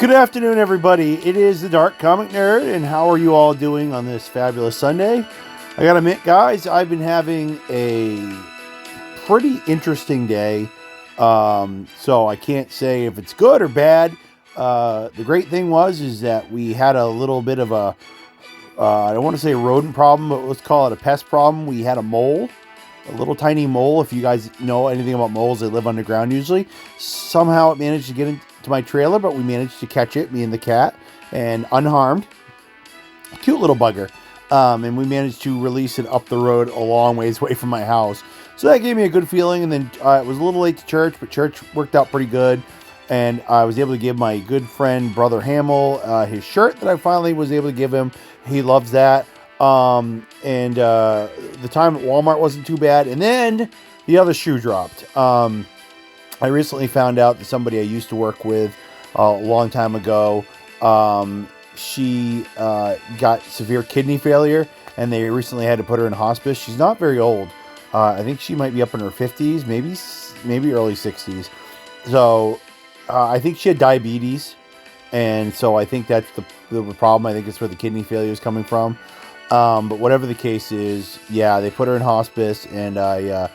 Good afternoon, everybody. It is the Dark Comic Nerd, and how are you all doing on this fabulous Sunday? I gotta admit, guys, I've been having a pretty interesting day. So I can't say if it's good or bad. The great thing is that we had a little bit of a, I don't want to say a rodent problem, but let's call it a pest problem. We had a mole, a little tiny mole. If you guys know anything about moles, they live underground usually. Somehow it managed to get into my trailer, but we managed to catch it, me and the cat, and unharmed. Cute little bugger. And we managed to release it up the road a long ways away from my house. So that gave me a good feeling. And then it was a little late to church, but church worked out pretty good. And I was able to give my good friend, Brother Hamill, his shirt that I finally was able to give him. He loves that. And the time at Walmart wasn't too bad. And then the other shoe dropped. I recently found out that somebody I used to work with a long time ago, she got severe kidney failure, and they recently had to put her in hospice. She's not very old. I think she might be up in her 50s, maybe early 60s. So I think she had diabetes, and so I think that's the problem. I think it's where the kidney failure is coming from. But whatever the case is, yeah, they put her in hospice, and I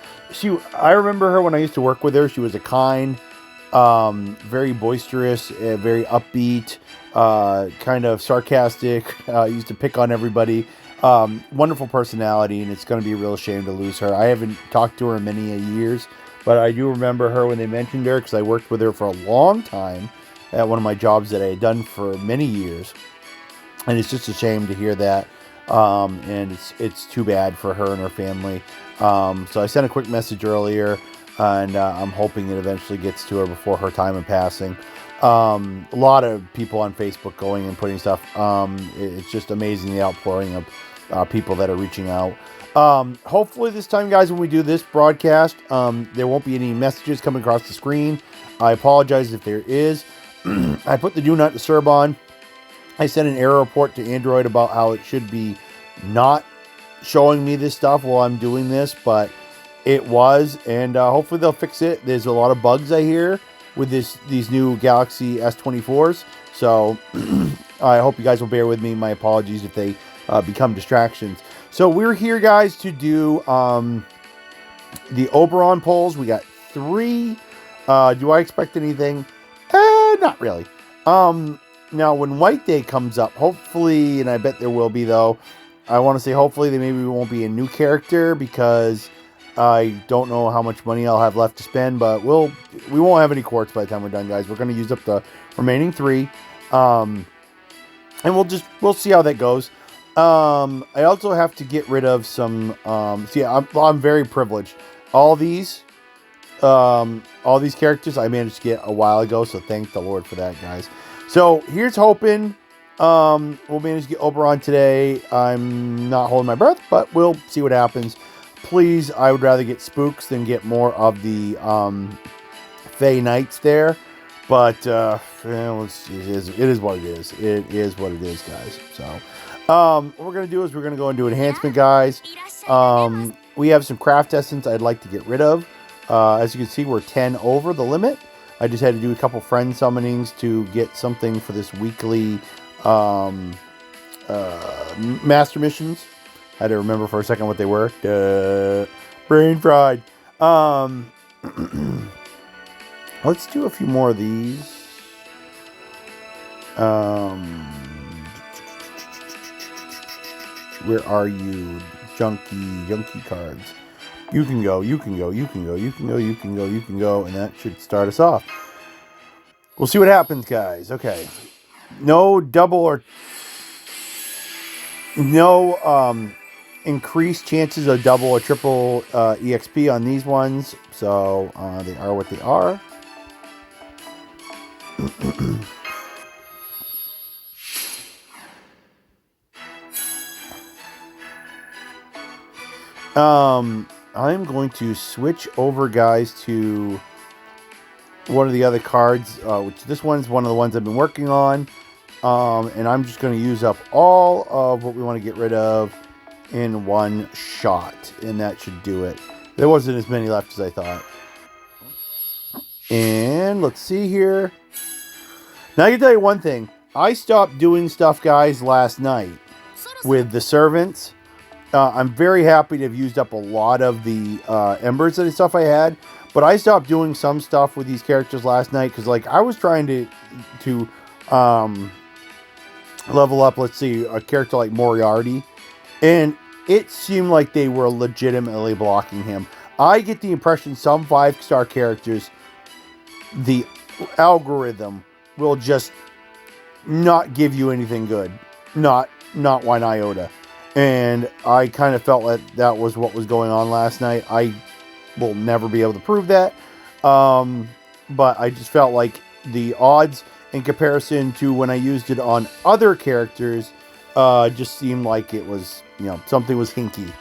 remember her when I used to work with her. She was a kind, very boisterous, very upbeat, kind of sarcastic, used to pick on everybody, wonderful personality, and it's going to be a real shame to lose her. I haven't talked to her in many years, but I do remember her when they mentioned her, because I worked with her for a long time at one of my jobs that I had done for many years, and it's just a shame to hear that. And it's too bad for her and her family. So I sent a quick message earlier, and I'm hoping it eventually gets to her before her time of passing. A lot of people on Facebook going and putting stuff. It's just amazing, the outpouring of people that are reaching out. Hopefully this time, guys, when we do this broadcast, there won't be any messages coming across the screen. I apologize if there is. I put the Do Not Disturb on. I sent an error report to Android about how it should be not showing me this stuff while I'm doing this, but it was, and hopefully they'll fix it. There's a lot of bugs I hear with these new Galaxy S24s, so I hope you guys will bear with me. My apologies if they become distractions. So we're here, guys, to do the Oberon polls. We got 3. Do I expect anything? Not really. Now, when White Day comes up, hopefully, and I bet there will be, though, I want to say hopefully there maybe won't be a new character, because I don't know how much money I'll have left to spend, but we won't have any quartz by the time we're done, guys. We're going to use up the remaining 3, and we'll see how that goes. I also have to get rid of some, I'm very privileged. All these characters I managed to get a while ago, so thank the Lord for that, guys. So here's hoping we'll manage to get Oberon today. I'm not holding my breath, but we'll see what happens. Please, I would rather get Spooks than get more of the Fey Knights there. But it is what it is. It is what it is, guys. So what we're going to do is we're going to go into enhancement, guys. We have some craft essence I'd like to get rid of. As you can see, we're 10 over the limit. I just had to do a couple friend summonings to get something for this weekly master missions. I had to remember for a second what they were. Brain fried. Let's do a few more of these. Where are you? Junky cards. You can go, and that should start us off. We'll see what happens, guys. Okay. No increased chances of double or triple EXP on these ones, so they are what they are. I'm going to switch over, guys, to one of the other cards, which this one's one of the ones I've been working on. And I'm just going to use up all of what we want to get rid of in one shot, and that should do it. There wasn't as many left as I thought. And let's see here. Now I can tell you one thing. I stopped doing stuff, guys, last night with the servants. I'm very happy to have used up a lot of the embers and stuff I had, but I stopped doing some stuff with these characters last night because, like, I was trying to level up, let's see, a character like Moriarty, and it seemed like they were legitimately blocking him. I get the impression some 5-star characters, the algorithm will just not give you anything good. Not one iota. And I kind of felt that that was what was going on last night. I will never be able to prove that. But I just felt like the odds in comparison to when I used it on other characters just seemed like it was, you know, something was hinky.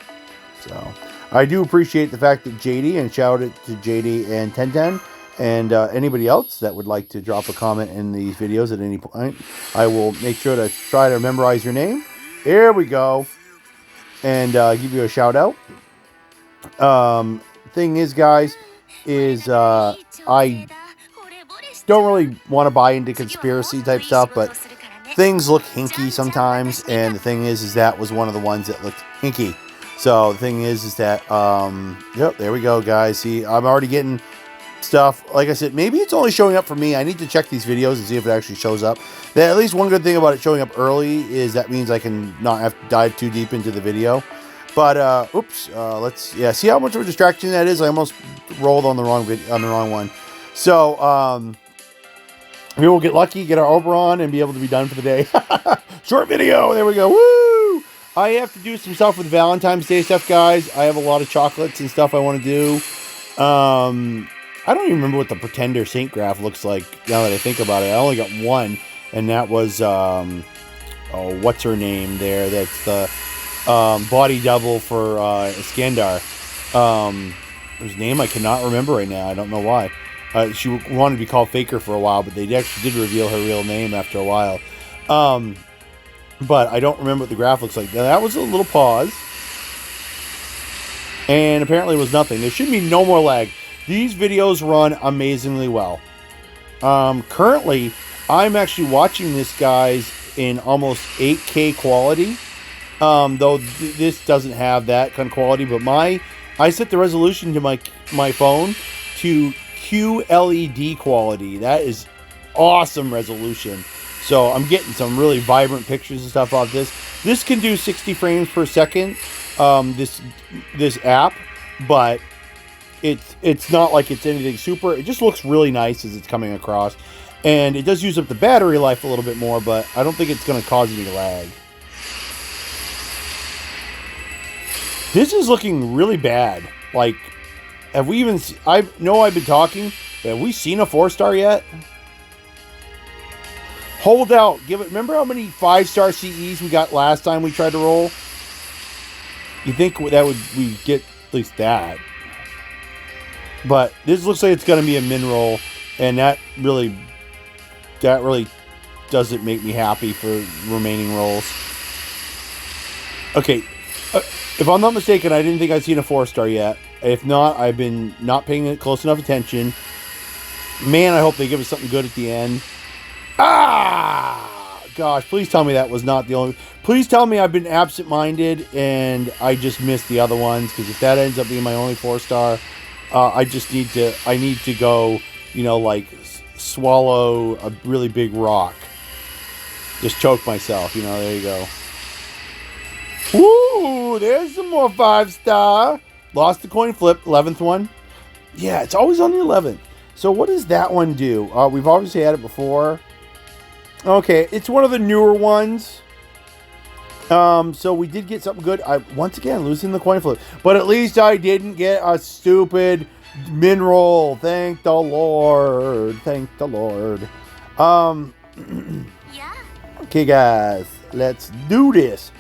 So I do appreciate the fact that JD, and shout out to JD and 1010, and anybody else that would like to drop a comment in these videos at any point, I will make sure to try to memorize your name. Here we go. And give you a shout out. Thing is, guys, is I don't really want to buy into conspiracy type stuff, but things look hinky sometimes, and the thing is that was one of the ones that looked hinky. So the thing is that yep, there we go, guys. See, I'm already getting stuff. Like I said, maybe it's only showing up for me. I need to check these videos and see if it actually shows up. At least one good thing about it showing up early is that means I can not have to dive too deep into the video. But oops, let's see how much of a distraction that is. I almost rolled on the wrong one. So maybe we'll get lucky, get our Oberon, and be able to be done for the day. Short video. There we go. Woo! I have to do some stuff with Valentine's Day stuff, guys. I have a lot of chocolates and stuff I want to do. I don't even remember what the Pretender Saint Graph looks like now that I think about it. I only got one, and that was, what's her name there? That's the body double for Iskandar. Whose name I cannot remember right now. I don't know why. She wanted to be called Faker for a while, but they actually did reveal her real name after a while. But I don't remember what the graph looks like. Now, that was a little pause. And apparently it was nothing. There should be no more lag. These videos run amazingly well. Currently, I'm actually watching this, guys, in almost 8K quality. Though this doesn't have that kind of quality. But I set the resolution to my phone to QLED quality. That is awesome resolution. So I'm getting some really vibrant pictures and stuff off this. This can do 60 frames per second. This app, but it's not like it's anything super. It just looks really nice as it's coming across, and it does use up the battery life a little bit more, but I don't think it's going to cause any lag. This is looking really bad. Like, have we even? I know I've been talking, but have we seen a 4-star yet? Hold out. Give it. Remember how many 5-star CEs we got last time we tried to roll? You think that we get at least that? But this looks like it's going to be a min roll, and that really doesn't make me happy for remaining rolls. Okay, if I'm not mistaken, I didn't think I'd seen a 4-star yet. If not, I've been not paying close enough attention. Man, I hope they give us something good at the end. Ah! Gosh, please tell me that was not the only... Please tell me I've been absent-minded and I just missed the other ones, because if that ends up being my only 4-star, I need to go, you know, like, swallow a really big rock. Just choke myself, you know, there you go. Woo! There's some more 5-star. Lost the coin flip, 11th one. Yeah, it's always on the 11th. So what does that one do? We've obviously had it before. Okay, it's one of the newer ones. So we did get something good. Once again, losing the coin flip. But at least I didn't get a stupid min roll. Thank the Lord. Thank the Lord. Okay, guys. Let's do this.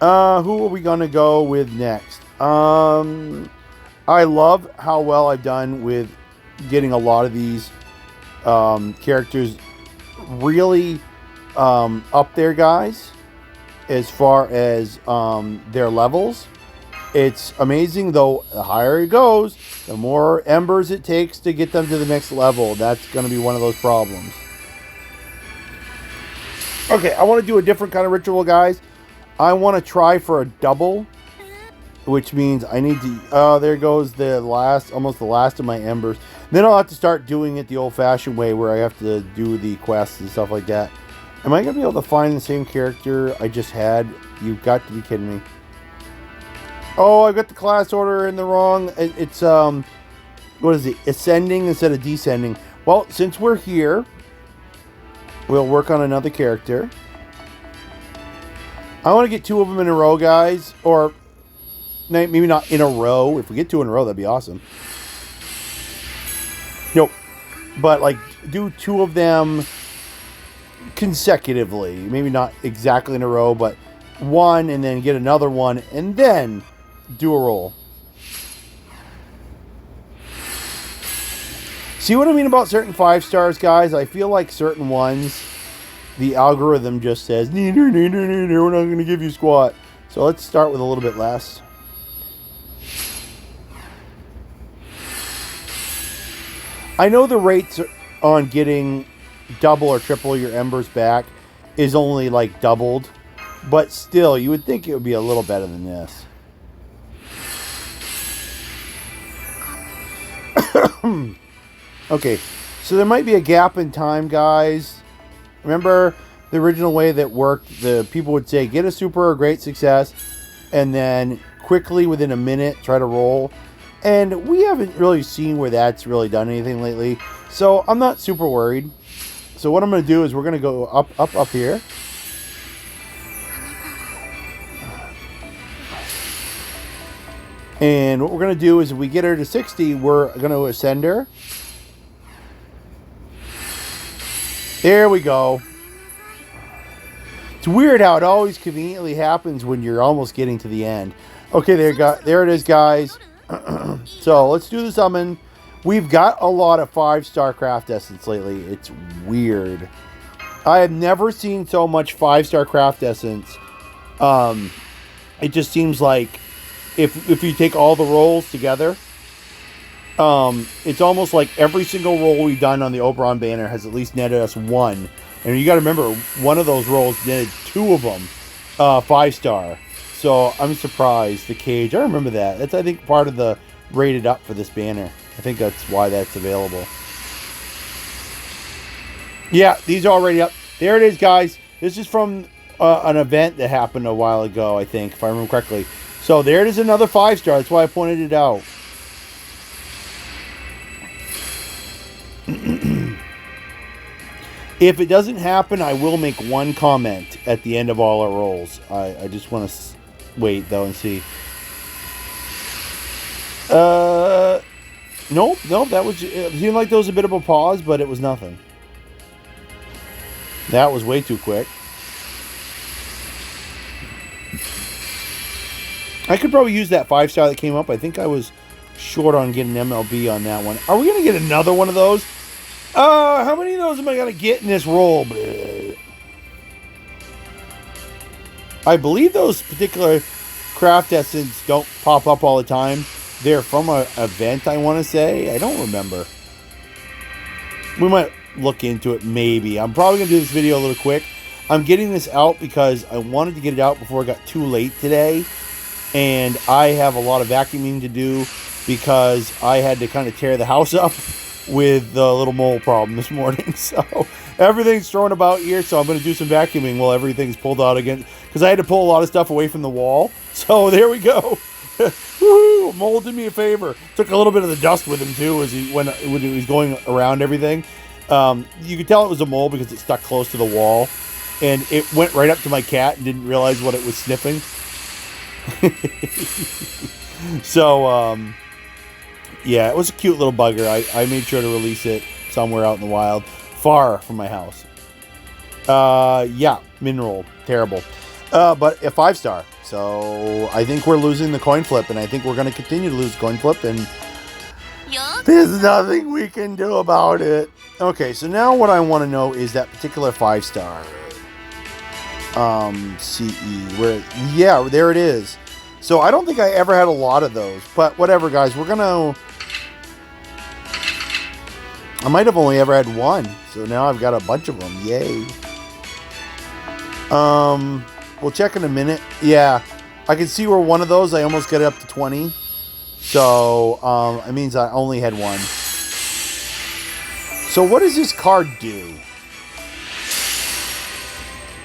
Who are we going to go with next? I love how well I've done with getting a lot of these characters really up there, guys, as far as their levels. It's amazing, though. The higher it goes, the more embers it takes to get them to the next level. That's going to be one of those problems. Okay, I want to do a different kind of ritual, guys. I want to try for a double, which means I need to... Oh, there goes the last, almost the last of my embers. Then I'll have to start doing it the old-fashioned way where I have to do the quests and stuff like that. Am I going to be able to find the same character I just had? You've got to be kidding me. Oh, I got the class order in the wrong... It's, what is it? Ascending instead of descending. Well, since we're here... We'll work on another character. I want to get 2 of them in a row, guys. Or maybe not in a row. If we get 2 in a row, that'd be awesome. Nope. But, like, do 2 of them consecutively. Maybe not exactly in a row, but 1 and then get another one and then do a roll. See what I mean about certain 5 stars, guys? I feel like certain ones, the algorithm just says, neither, we're not going to give you squat. So let's start with a little bit less. I know the rates on getting double or triple your embers back is only like doubled, but still, you would think it would be a little better than this. Okay, so there might be a gap in time, guys. Remember the original way that worked? The people would say, get a super or great success, and then quickly, within a minute, try to roll. And we haven't really seen where that's really done anything lately, so I'm not super worried. So what I'm going to do is we're going to go up here. And what we're going to do is if we get her to 60, we're going to ascend her. There we go. It's weird how it always conveniently happens when you're almost getting to the end. Okay, there it is, guys. So let's do the summon. We've got a lot of 5-star craft essence lately. It's weird. I have never seen so much 5-star craft essence. It just seems like if you take all the rolls together, it's almost like every single roll we've done on the Oberon banner has at least netted us 1. And you got to remember, one of those rolls netted 2 of them 5-star. So I'm surprised. The cage, I remember that. That's, I think, part of the rated up for this banner. I think that's why that's available. Yeah, these are already up. There it is, guys. This is from an event that happened a while ago, I think, if I remember correctly. So there it is, another 5-star. That's why I pointed it out. If it doesn't happen, I will make one comment at the end of all our rolls. I just want to wait, though, and see. Nope, that was... It seemed like there was a bit of a pause, but it was nothing. That was way too quick. I could probably use that 5-star that came up. I think I was short on getting MLB on that one. Are we going to get another one of those? How many of those am I going to get in this roll? I believe those particular craft essence don't pop up all the time. They're from an event, I want to say. I don't remember. We might look into it, maybe. I'm probably going to do this video a little quick. I'm getting this out because I wanted to get it out before it got too late today. And I have a lot of vacuuming to do because I had to kind of tear the house up with the little mole problem this morning. So everything's thrown about here, so I'm going to do some vacuuming while everything's pulled out again, because I had to pull a lot of stuff away from the wall. So there we go. Woohoo! Mole did me a favor. Took a little bit of the dust with him too as when he was going around everything. You could tell it was a mole because it stuck close to the wall, and it went right up to my cat and didn't realize what it was sniffing. So yeah, it was a cute little bugger. I made sure to release it somewhere out in the wild, far from my house. Yeah, mineral, terrible. But a 5-star. So I think we're losing the coin flip, and I think we're going to continue to lose coin flip, and there's nothing we can do about it. Okay, so now what I want to know is that particular 5-star. CE, where, yeah, there it is. So I don't think I ever had a lot of those, but whatever, guys. We're gonna... I might have only ever had one, so now I've got a bunch of them. Yay. We'll check in a minute. Yeah, I can see where one of those I almost get it up to 20. So, it means I only had one. So what does this card do?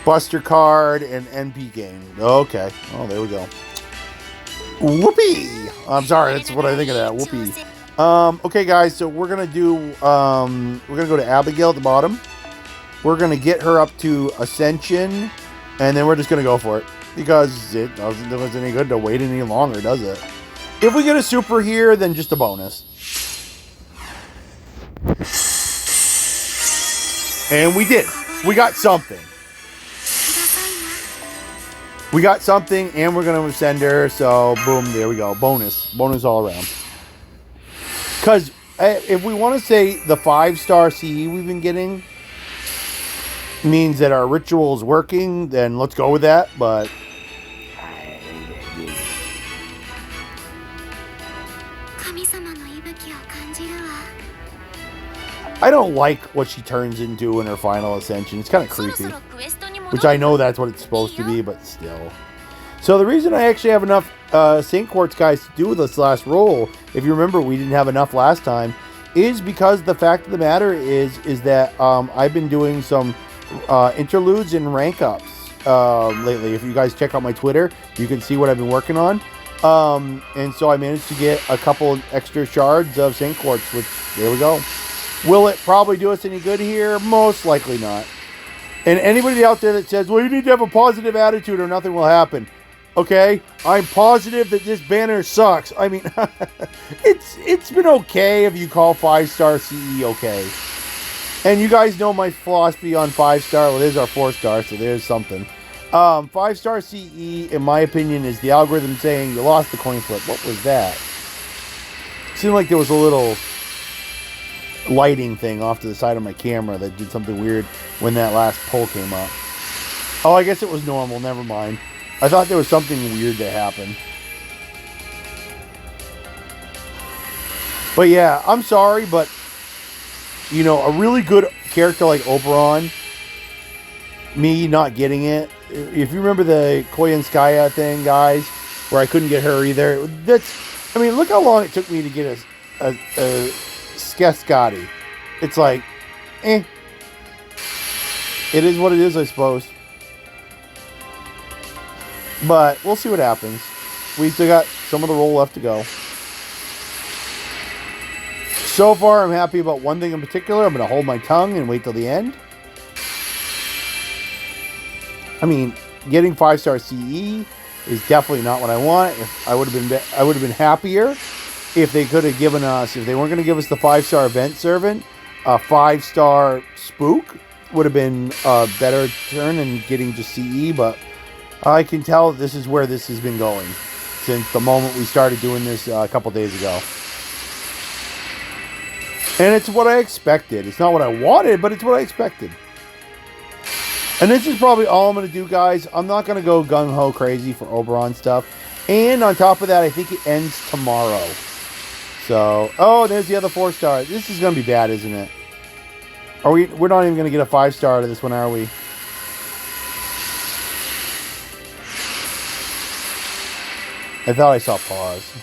Buster card and NP gain. Okay. Oh, there we go. Whoopee! I'm sorry, that's what I think of that. Whoopee. Okay, guys, so we're gonna do, we're gonna go to Abigail at the bottom. We're gonna get her up to Ascension, and then we're just gonna go for it. Because it doesn't do us any good to wait any longer, does it? If we get a super here, then just a bonus. And we did. We got something. We got something, and we're going to send her. So, boom, there we go. Bonus. Bonus all around. Because if we want to say the 5-star CE we've been getting means that our ritual is working, then let's go with that. But I don't like what she turns into in her final ascension. It's kind of creepy. Which I know that's what it's supposed to be, but still. So the reason I actually have enough Saint Quartz guys to do this last roll, if you remember we didn't have enough last time, is because the fact of the matter is that I've been doing some interludes and rank ups lately. If you guys check out my Twitter, you can see what I've been working on. And so I managed to get a couple extra shards of Saint Quartz, which, there we go. Will it probably do us any good here? Most likely not. And anybody out there that says, well, you need to have a positive attitude or nothing will happen. Okay? I'm positive that this banner sucks. I mean, it's been okay if you call 5-star CE okay. And you guys know my philosophy on 5-star. Well, there's our 4-star, so there's something. 5-star CE, in my opinion, is the algorithm saying you lost the coin flip. What was that? It seemed like there was a little lighting thing off to the side of my camera that did something weird when that last poll came up. Oh, I guess it was normal. Never mind. I thought there was something weird that happened. But yeah, I'm sorry, but you know, a really good character like Oberon, me not getting it. If you remember the Koyanskaya thing, guys, where I couldn't get her either. I mean, look how long it took me to get a Skeskati. It's like, It is what it is, I suppose. But we'll see what happens. We still got some of the roll left to go. So far, I'm happy about one thing in particular. I'm going to hold my tongue and wait till the end. I mean, getting 5-star CE is definitely not what I want. I would have been happier if they could have given us, if they weren't going to give us the 5-star event servant, a 5-star spook would have been a better turn than getting just CE, but I can tell this is where this has been going since the moment we started doing this a couple days ago. And it's what I expected. It's not what I wanted, but it's what I expected. And this is probably all I'm going to do, guys. I'm not going to go gung-ho crazy for Oberon stuff. And on top of that, I think it ends tomorrow. So, oh, there's the other 4-star. This is going to be bad, isn't it? We're not even going to get a 5-star out of this one, are we? I thought I saw pause.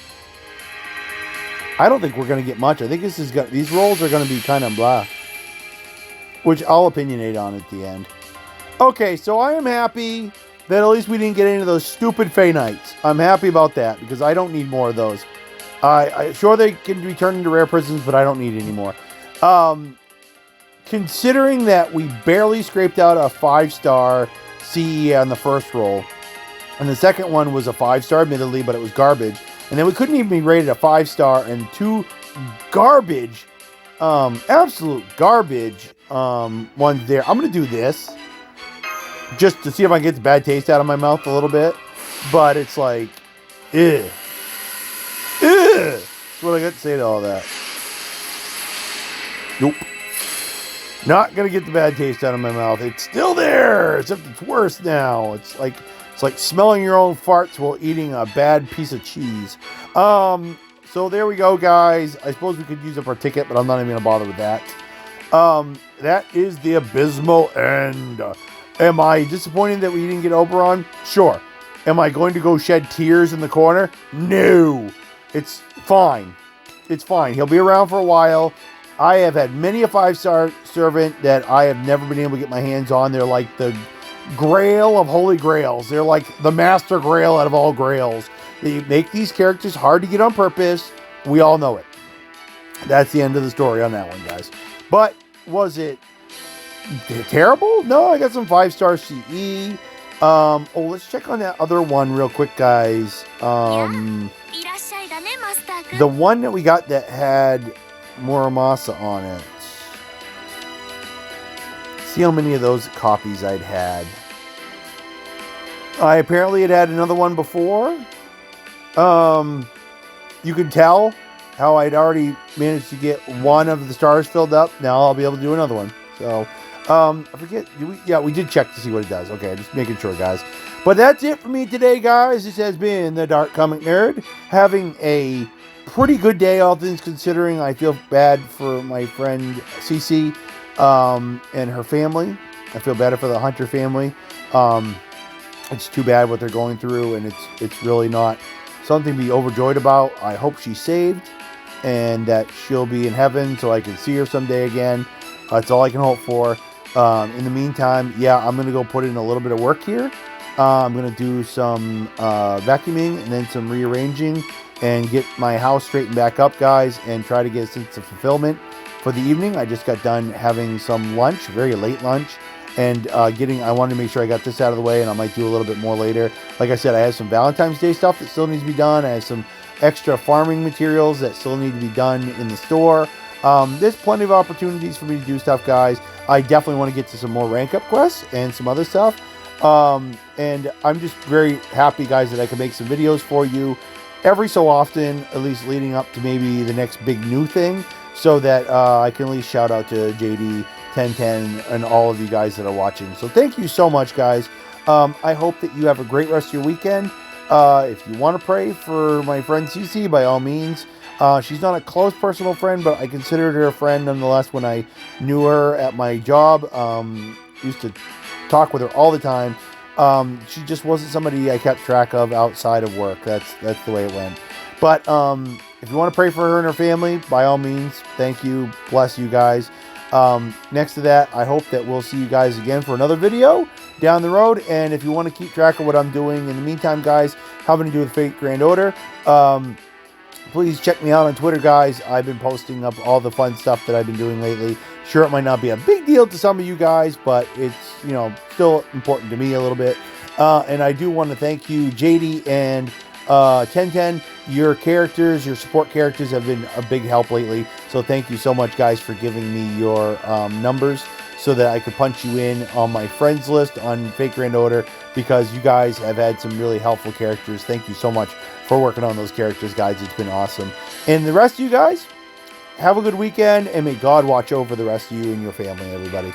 I don't think we're going to get much. I think these rolls are going to be kind of blah. Which I'll opinionate on at the end. Okay, so I am happy that at least we didn't get into those stupid Fey Knights. I'm happy about that because I don't need more of those. Sure, they can be turned into rare prisons, but I don't need any more. Considering that we barely scraped out a 5-star CE on the first roll, and the second one was a 5-star, admittedly, but it was garbage. And then we couldn't even be rated a 5-star, and 2 garbage, absolute garbage ones there. I'm going to do this just to see if I can get the bad taste out of my mouth a little bit. But it's like, ew. That's what I got to say to all that. Nope. Not going to get the bad taste out of my mouth. It's still there, except it's worse now. It's like smelling your own farts while eating a bad piece of cheese. So there we go, guys. I suppose we could use up our ticket, but I'm not even going to bother with that. That is the abysmal end. Am I disappointed that we didn't get Oberon? Sure. Am I going to go shed tears in the corner? No. It's fine. It's fine. He'll be around for a while. I have had many a 5-star servant that I have never been able to get my hands on. They're like the grail of holy grails. They're like the master grail out of all grails. They make these characters hard to get on purpose. We all know it. That's the end of the story on that one, guys. But was it terrible? No, I got some 5-star CE. Let's check on that other one real quick, guys. The one that we got that had Muramasa on it. See how many of those copies I'd had. I apparently had another one before. You can tell how I'd already managed to get one of the stars filled up. Now I'll be able to do another one. So, I forget. We did check to see what it does. Okay, just making sure, guys. But that's it for me today, guys. This has been the Dark Comic Nerd, having a pretty good day, all things considering. I feel bad for my friend Cece and her family. I feel better for the Hunter family. It's too bad what they're going through, and it's really not something to be overjoyed about. I hope she's saved and that she'll be in heaven so I can see her someday again. That's all I can hope for. In the meantime, yeah, I'm going to go put in a little bit of work here. I'm going to do some vacuuming and then some rearranging and get my house straightened back up, guys, and try to get a sense of fulfillment for the evening. I just got done having some lunch, very late lunch, and I wanted to make sure I got this out of the way, and I might do a little bit more later. Like I said, I have some Valentine's Day stuff that still needs to be done. I have some extra farming materials that still need to be done in the store. There's plenty of opportunities for me to do stuff, guys. I definitely want to get to some more rank up quests and some other stuff. And I'm just very happy, guys, that I can make some videos for you every so often, at least leading up to maybe the next big new thing, so that I can at least shout out to JD, 1010, and all of you guys that are watching. So thank you so much, guys. I hope that you have a great rest of your weekend. If you want to pray for my friend Cece, by all means. She's not a close personal friend, but I considered her a friend nonetheless when I knew her at my job. Used to talk with her all the time. She just wasn't somebody I kept track of outside of work. That's the way it went. But if you want to pray for her and her family, by all means, thank you. Bless you guys. Next to that, I hope that we'll see you guys again for another video down the road. And if you want to keep track of what I'm doing in the meantime, guys, having to do with Fate Grand Order, please check me out on Twitter, guys. I've been posting up all the fun stuff that I've been doing lately. Sure, it might not be a big deal to some of you guys, but it's, still important to me a little bit. And I do want to thank you, JD and 1010. Your characters, your support characters have been a big help lately. So thank you so much, guys, for giving me your numbers so that I could punch you in on my friends list on Fate Grand Order, because you guys have had some really helpful characters. Thank you so much for working on those characters, guys. It's been awesome. And the rest of you guys, have a good weekend, and may God watch over the rest of you and your family, everybody.